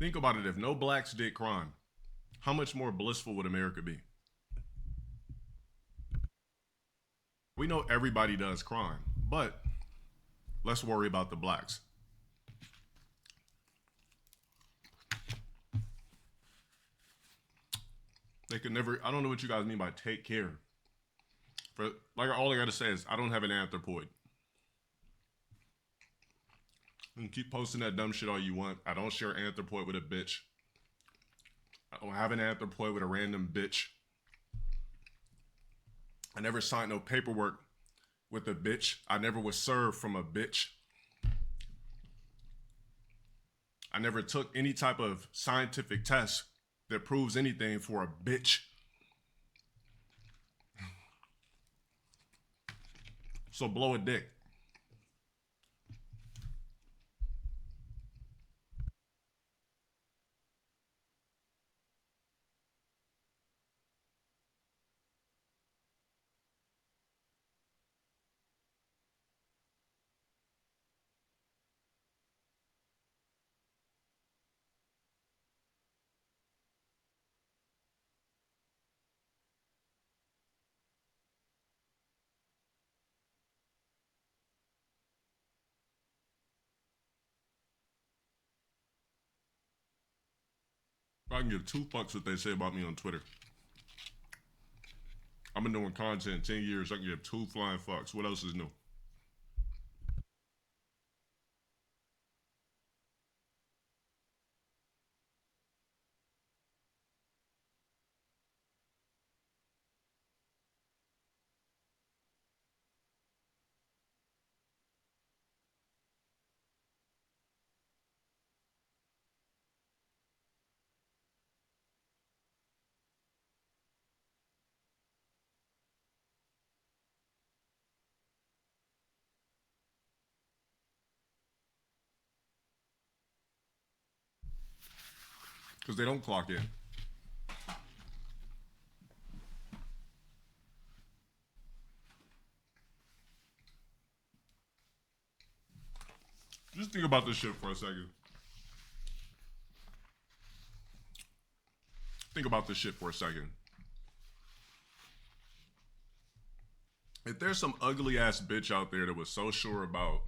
Think about it. If no blacks did crime, how much more blissful would America be? We know everybody does crime, but let's worry about the blacks. They could never, I don't know what you guys mean by take care. All I gotta say is, I don't have an anthropoid. You can keep posting that dumb shit all you want. I don't share anthropoid with a bitch. I don't have an anthropoid with a random bitch. I never signed no paperwork with a bitch. I never was served from a bitch. I never took any type of scientific test that proves anything for a bitch. So blow a dick. I can give two fucks what they say about me on Twitter. I've been doing content 10 years. I can give two flying fucks. What else is new? Because they don't clock in. Just think about this shit for a second. Think about this shit for a second. If there's some ugly ass bitch out there that was so sure about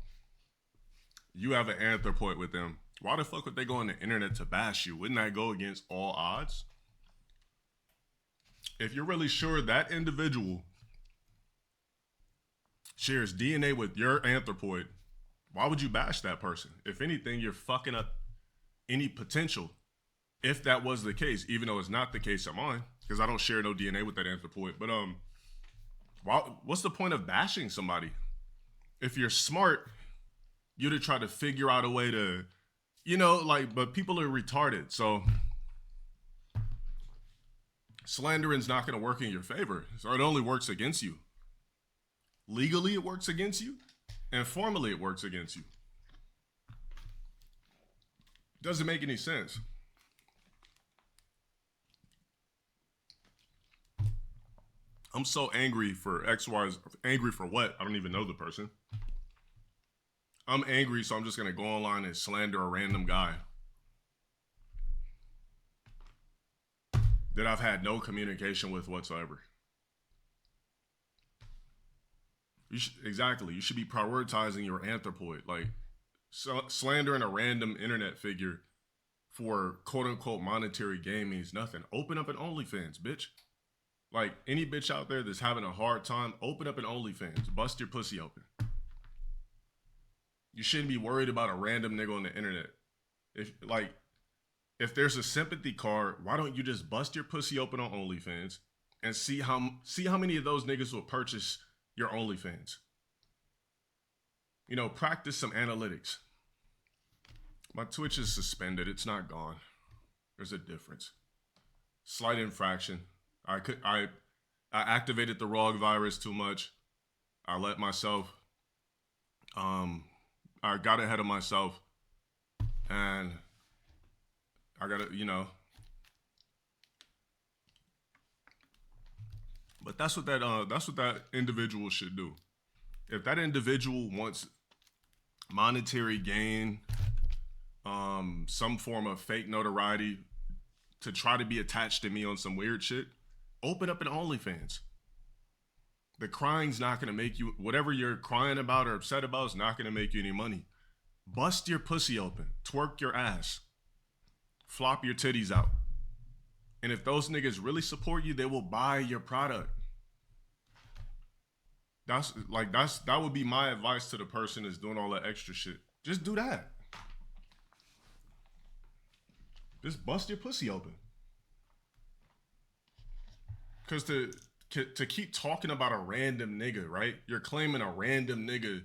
you have an anthropoid with them, why the fuck would they go on the internet to bash you? Wouldn't that go against all odds? If you're really sure that individual shares DNA with your anthropoid, why would you bash that person? If anything, you're fucking up any potential. If that was the case, even though it's not the case of mine, because I don't share no DNA with that anthropoid. But what's the point of bashing somebody? If you're smart, you'd try to figure out a way to, but people are retarded. So slandering's not going to work in your favor. So it only works against you. Legally, it works against you. And formally, it works against you. Doesn't make any sense. I'm so angry for XY's. Angry for what? I don't even know the person. I'm angry, so I'm just going to go online and slander a random guy that I've had no communication with whatsoever. Exactly. You should be prioritizing your anthropoid. Like, slandering a random internet figure for quote-unquote monetary gain means nothing. Open up an OnlyFans, bitch. Like, any bitch out there that's having a hard time, open up an OnlyFans. Bust your pussy open. You shouldn't be worried about a random nigga on the internet. If there's a sympathy card, why don't you just bust your pussy open on OnlyFans and see how many of those niggas will purchase your OnlyFans? Practice some analytics. My Twitch is suspended. It's not gone. There's a difference. Slight infraction. I activated the ROG virus too much. I let myself, I got ahead of myself, and I gotta, but that's what that individual should do. If that individual wants monetary gain, some form of fake notoriety to try to be attached to me on some weird shit, open up an OnlyFans. The crying's not gonna make you, whatever you're crying about or upset about is not gonna make you any money. Bust your pussy open, twerk your ass, flop your titties out. And if those niggas really support you, they will buy your product. That would be my advice to the person that's doing all that extra shit. Just do that. Just bust your pussy open. Because to keep talking about a random nigga, right? You're claiming a random nigga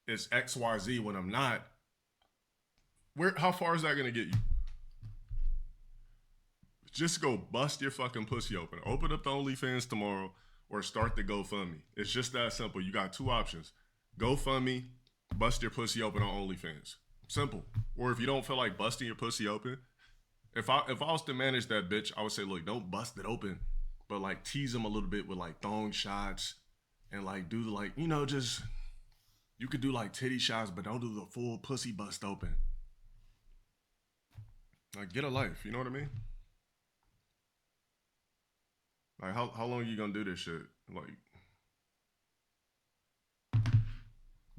is XYZ when I'm not. How far is that gonna get you? Just go bust your fucking pussy open. Open up the OnlyFans tomorrow or start the GoFundMe. It's just that simple. You got two options. GoFundMe, bust your pussy open on OnlyFans. Simple. Or if you don't feel like busting your pussy open, if I was to manage that bitch, I would say, look, don't bust it open, but like tease them a little bit with like thong shots and like do like, you know, just, you could do like titty shots, but don't do the full pussy bust open. Like, get a life, you know what I mean? Like, how long are you gonna do this shit? Like,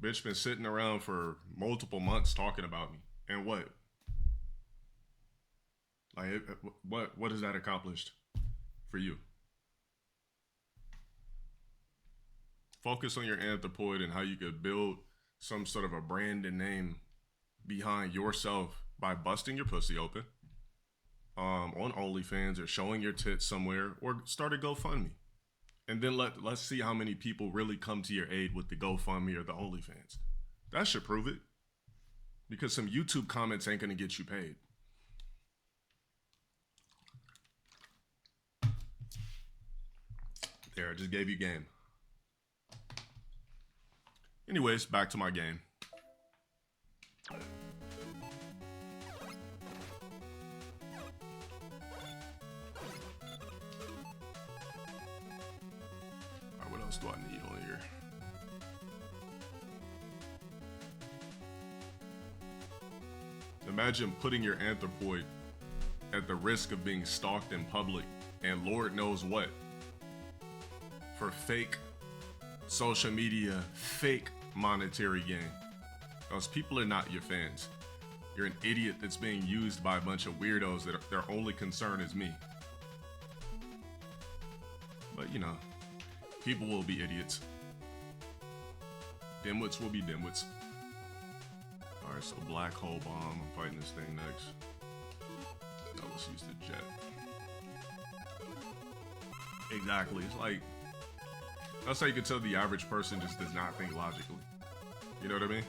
bitch been sitting around for multiple months talking about me. And what? Like, what has that accomplished for you? Focus on your anthropoid and how you could build some sort of a brand and name behind yourself by busting your pussy open on OnlyFans or showing your tits somewhere, or start a GoFundMe. And then let's see how many people really come to your aid with the GoFundMe or the OnlyFans. That should prove it. Because some YouTube comments ain't gonna get you paid. There, I just gave you game. Anyways, back to my game. What else do I need on here? Imagine putting your anthropoid at the risk of being stalked in public and Lord knows what for fake social media, fake monetary gain. Those people are not your fans. You're an idiot that's being used by a bunch of weirdos that their only concern is me. But you know, people will be idiots. Dimwits will be dimwits. Alright, so black hole bomb. I'm fighting this thing next. Now let's use the jet. Exactly. It's like, that's how you can tell the average person just does not think logically. You know what I mean?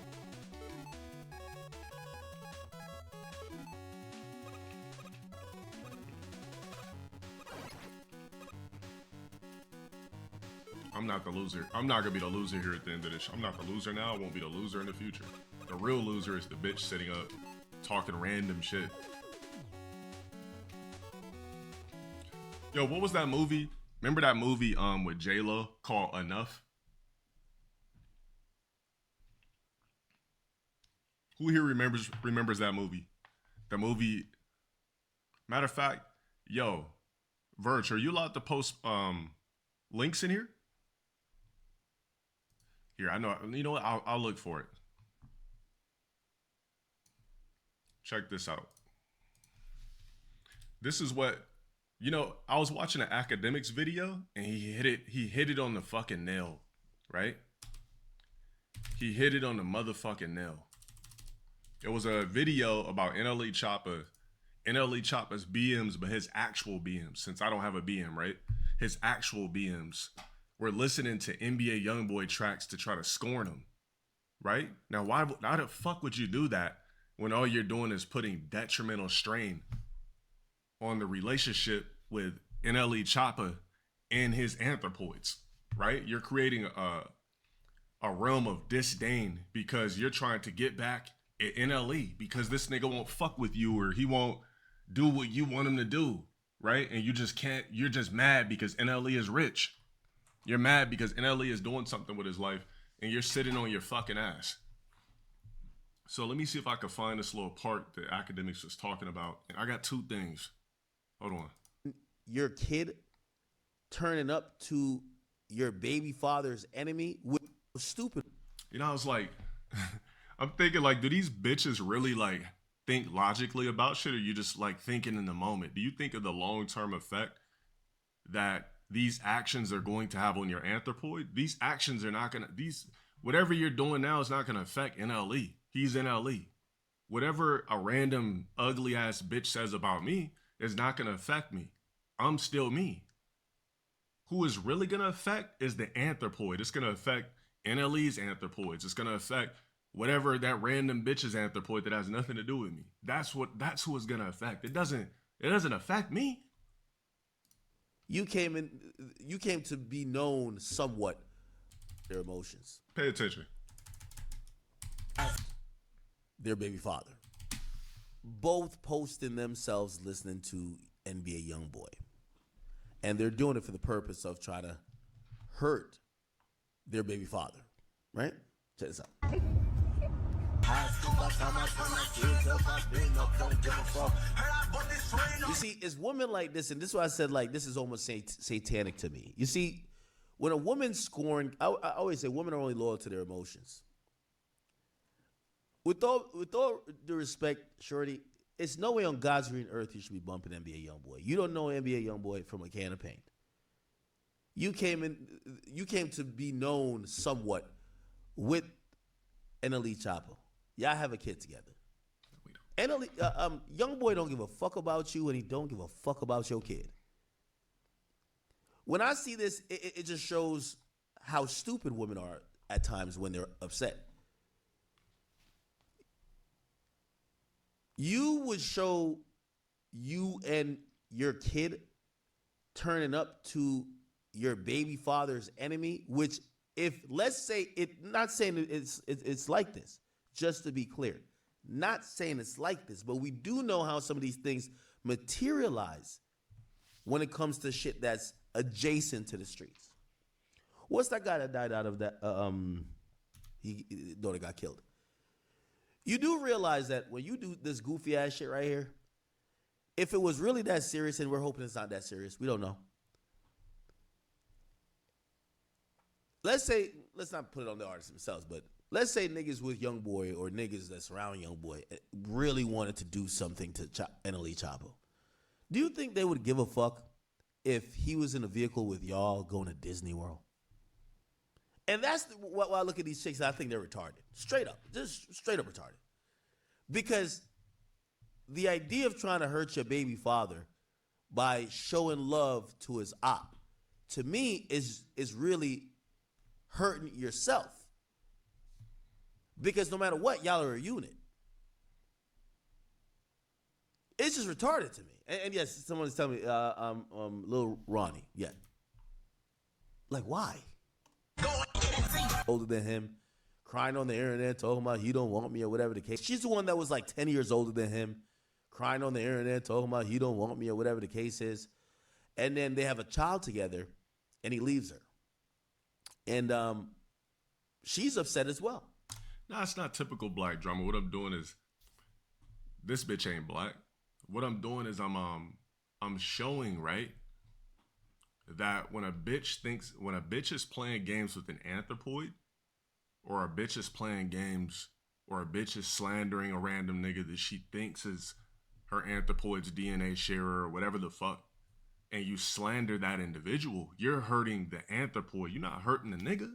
I'm not the loser. I'm not gonna be the loser here at the end of this. I'm not the loser now. I won't be the loser in the future. The real loser is the bitch sitting up talking random shit. Yo, what was that movie? Remember that movie with J-Lo called Enough? Who here remembers that movie? The movie. Matter of fact, yo, Verge, are you allowed to post links in here? Here, I know. You know what? I'll look for it. Check this out. This is what, you know, I was watching an academics video and he hit it on the fucking nail, right? He hit it on the motherfucking nail. It was a video about NLE Choppa's BMs, but his actual BMs, since I don't have a BM, right? His actual BMs were listening to NBA Youngboy tracks to try to scorn him, right? Now, why the fuck would you do that when all you're doing is putting detrimental strain on the relationship with NLE Choppa and his anthropoids, right? You're creating a realm of disdain because you're trying to get back at NLE because this nigga won't fuck with you or he won't do what you want him to do, right? And you just can't, you're just mad because NLE is rich. You're mad because NLE is doing something with his life and you're sitting on your fucking ass. So let me see if I can find this little part that academics was talking about. And I got two things. Hold on. Your kid turning up to your baby father's enemy was stupid. You know, I was like, I'm thinking like, do these bitches really like think logically about shit, or you just like thinking in the moment? Do you think of the long-term effect that these actions are going to have on your anthropoid? These actions are not gonna, these, whatever you're doing now is not gonna affect NLE. He's NLE. Whatever a random ugly ass bitch says about me is not gonna affect me. I'm still me. Who is really gonna affect is the anthropoid. It's gonna affect NLE's anthropoids. It's gonna affect whatever that random bitch's anthropoid that has nothing to do with me. That's who it's gonna affect. It doesn't affect me. You came to be known somewhat their emotions. Pay attention. Their baby father. Both posting themselves listening to NBA Youngboy. And they're doing it for the purpose of trying to hurt their baby father. Right? Check this out. You see, it's women like this, and this is why I said, like, this is almost satanic to me. You see, when a woman's scorned, I always say women are only loyal to their emotions. With all due respect, Shorty, it's no way on God's green earth you should be bumping NBA Youngboy. You don't know NBA Youngboy from a can of paint. You came to be known somewhat with NLE Chapo. Y'all have a kid together. NLE, Youngboy don't give a fuck about you, and he don't give a fuck about your kid. When I see this, it just shows how stupid women are at times when they're upset. You would show you and your kid turning up to your baby father's enemy, which if, let's say, not saying it's like this, just to be clear, not saying it's like this, but we do know how some of these things materialize when it comes to shit that's adjacent to the streets. What's that guy that died out of that? His daughter got killed. You do realize that when you do this goofy ass shit right here, if it was really that serious, and we're hoping it's not that serious, we don't know. Let's not put it on the artists themselves, but let's say niggas with Youngboy or niggas that surround Youngboy really wanted to do something to NLE Chapo. Do you think they would give a fuck if he was in a vehicle with y'all going to Disney World? And that's why I look at these chicks, I think they're retarded. Straight up. Just straight up retarded. Because the idea of trying to hurt your baby father by showing love to his op, to me, is really hurting yourself. Because no matter what, y'all are a unit. It's just retarded to me. And yes, someone's telling me, Lil Ronnie, yeah. Like, why? Older than him, crying on the internet, talking about he don't want me or whatever the case. She's the one that was like 10 years older than him, crying on the internet, talking about he don't want me or whatever the case is. And then they have a child together, and he leaves her. And she's upset as well. No, it's not typical black drama. What I'm doing is, this bitch ain't black. What I'm doing is I'm showing, right, that when a bitch is playing games with an anthropoid, or a bitch is playing games, or a bitch is slandering a random nigga that she thinks is her anthropoid's DNA sharer or whatever the fuck, and you slander that individual, you're hurting the anthropoid. You're not hurting the nigga.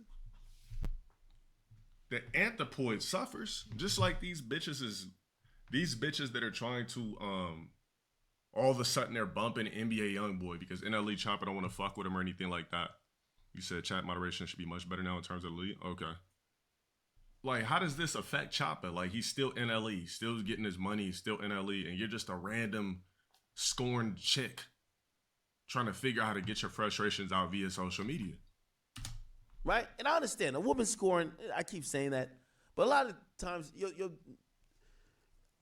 The anthropoid suffers, just like these bitches that are trying to all of a sudden they're bumping NBA Youngboy because NLE Chopper don't want to fuck with him or anything like that. You said chat moderation should be much better now in terms of the league. Okay. Like, how does this affect Chopper? Like, he's still NLE, still getting his money, he's still NLE, and you're just a random scorned chick trying to figure out how to get your frustrations out via social media. Right? And I understand a woman scoring, I keep saying that, but a lot of times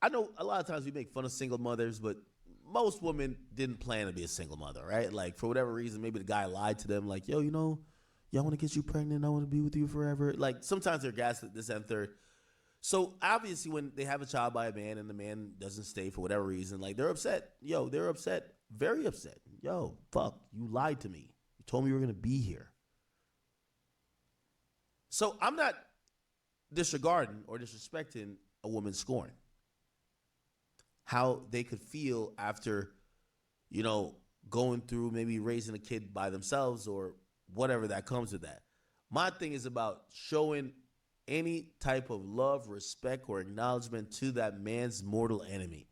I know a lot of times we make fun of single mothers, but most women didn't plan to be a single mother, right? Like, for whatever reason, maybe the guy lied to them, like, yo, you know, y'all want to get you pregnant, I want to be with you forever. Like, sometimes they're gaslit, this and third. So obviously, when they have a child by a man and the man doesn't stay for whatever reason, like they're upset. Yo, they're upset, very upset. Yo, fuck, you lied to me. You told me you were gonna be here. So I'm not disregarding or disrespecting a woman's scorn. How they could feel after, going through maybe raising a kid by themselves or whatever that comes with that. My thing is about showing any type of love, respect, or acknowledgement to that man's mortal enemy.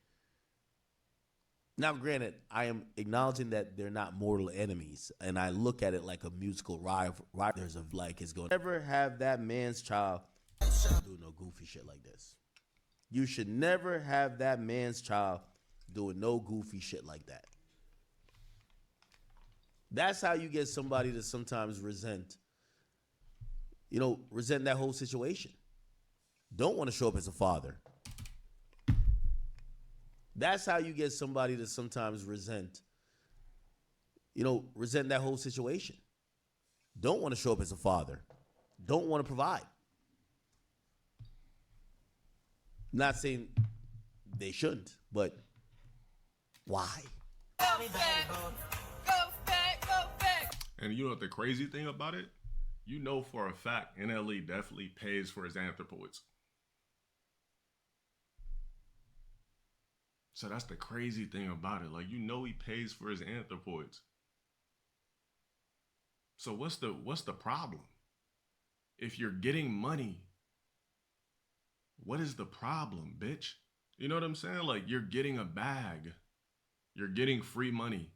Now, granted, I am acknowledging that they're not mortal enemies, and I look at it like a musical rival. There's of like it's going. Never have that man's child do no goofy shit like this. You should never have that man's child doing no goofy shit like that. That's how you get somebody to sometimes resent that whole situation. Don't want to show up as a father. That's how you get somebody to sometimes resent that whole situation. Don't want to show up as a father. Don't want to provide. Not saying they shouldn't, but why? Go back, go back, go back. And you know what the crazy thing about it? You know for a fact NLE definitely pays for his anthropoids. So that's the crazy thing about it. Like, he pays for his anthropoids. So what's the problem? If you're getting money, what is the problem, bitch? You know what I'm saying? Like, you're getting a bag. You're getting free money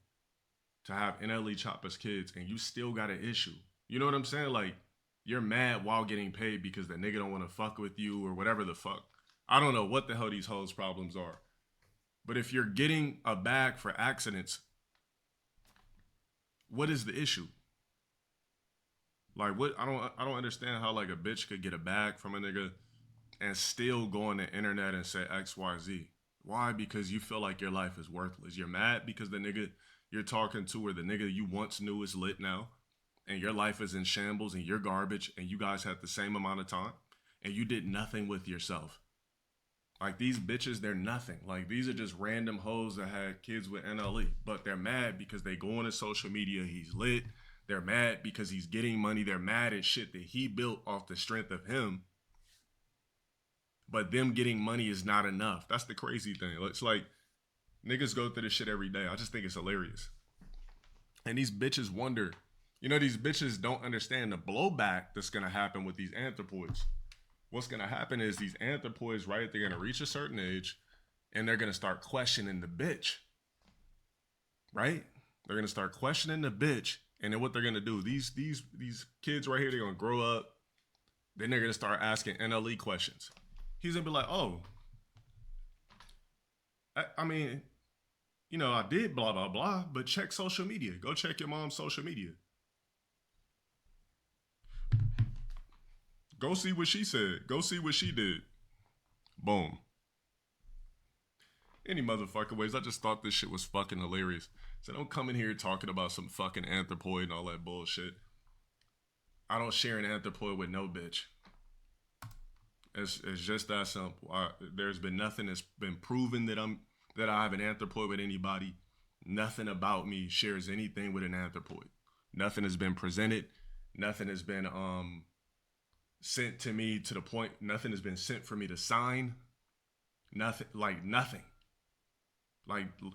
to have NLE chop his kids, and you still got an issue. You know what I'm saying? Like, you're mad while getting paid because the nigga don't want to fuck with you or whatever the fuck. I don't know what the hell these hoes' problems are. But if you're getting a bag for accidents, what is the issue? Like, what? I don't understand how like a bitch could get a bag from a nigga and still go on the internet and say XYZ. Why? Because you feel like your life is worthless. You're mad because the nigga you're talking to or the nigga you once knew is lit now, and your life is in shambles and you're garbage, and you guys had the same amount of time and you did nothing with yourself. Like, these bitches, they're nothing. Like, these are just random hoes that had kids with NLE, but they're mad because they go on his social media, he's lit. They're mad because he's getting money. They're mad at shit that he built off the strength of him. But them getting money is not enough. That's the crazy thing. It's like, niggas go through this shit every day. I just think it's hilarious. And these bitches wonder, these bitches don't understand the blowback that's going to happen with these anthropoids. What's going to happen is these anthropoids, right, they're going to reach a certain age and they're going to start questioning the bitch, right? They're going to start questioning the bitch. And then what they're going to do, these kids right here, they're going to grow up. Then they're going to start asking NLE questions. He's going to be like, oh, I mean, I did blah, blah, blah, but check social media. Go check your mom's social media. Go see what she said. Go see what she did. Boom. Any motherfucking ways. I just thought this shit was fucking hilarious. So don't come in here talking about some fucking anthropoid and all that bullshit. I don't share an anthropoid with no bitch. It's just that simple. There's been nothing that's been proven that I have an anthropoid with anybody. Nothing about me shares anything with an anthropoid. Nothing has been presented. Nothing has been sent to me to the point. Nothing has been sent for me to sign. Nothing. Like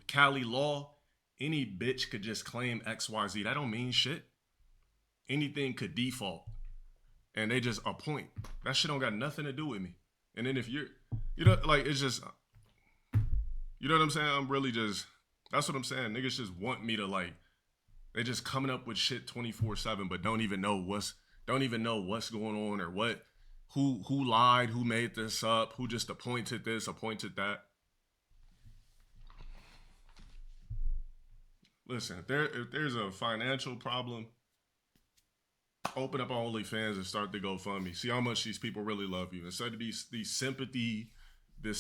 Cali law, any bitch could just claim XYZ. That don't mean shit. Anything could default. And they just appoint. That shit don't got nothing to do with me. And then if you're, it's just, you know what I'm saying? I'm really just, that's what I'm saying. Niggas just want me to they just coming up with shit 24/7, but don't even know what's going on or who lied, who made this up, who just appointed this, appointed that. Listen, if there's a financial problem, open up OnlyFans and start the GoFundMe. See how much these people really love you. Instead of this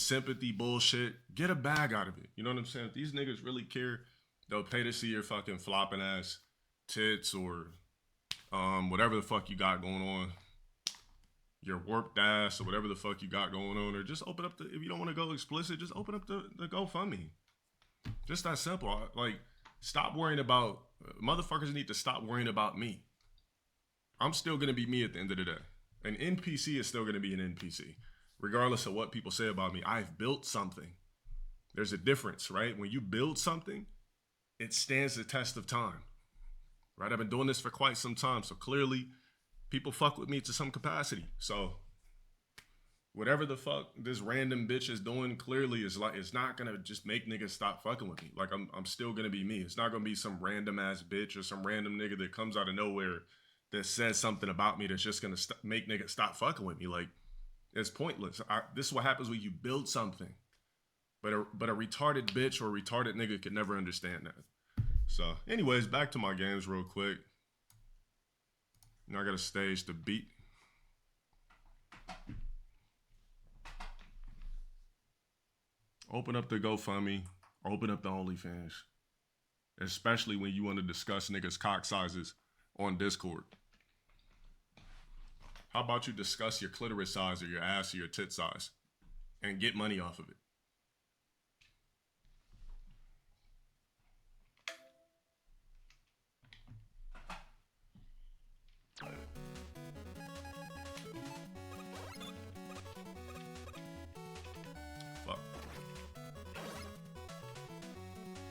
sympathy bullshit, get a bag out of it. You know what I'm saying? If these niggas really care, they'll pay to see your fucking flopping ass tits or whatever the fuck you got going on. your warped ass or whatever the fuck you got going on, or just open up if you don't want to go explicit, just open up the GoFundMe. Just that simple. Like, stop worrying about, motherfuckers need to stop worrying about me. I'm still going to be me at the end of the day. An NPC is still going to be an NPC. Regardless of what people say about me, I've built something. There's a difference, right? When you build something, it stands the test of time. Right? I've been doing this for quite some time. So clearly, people fuck with me to some capacity. So whatever the fuck this random bitch is doing, clearly is like, it's not gonna just make niggas stop fucking with me. Like, I'm still gonna be me. It's not gonna be some random ass bitch or some random nigga that comes out of nowhere that says something about me that's just gonna make niggas stop fucking with me. Like, it's pointless. This is what happens when you build something. But a retarded bitch or a retarded nigga could never understand that. So, anyways, back to my games real quick. Now I got a stage to beat. Open up the GoFundMe. Open up the OnlyFans. Especially when you want to discuss niggas' cock sizes on Discord. How about you discuss your clitoris size or your ass or your tit size and get money off of it?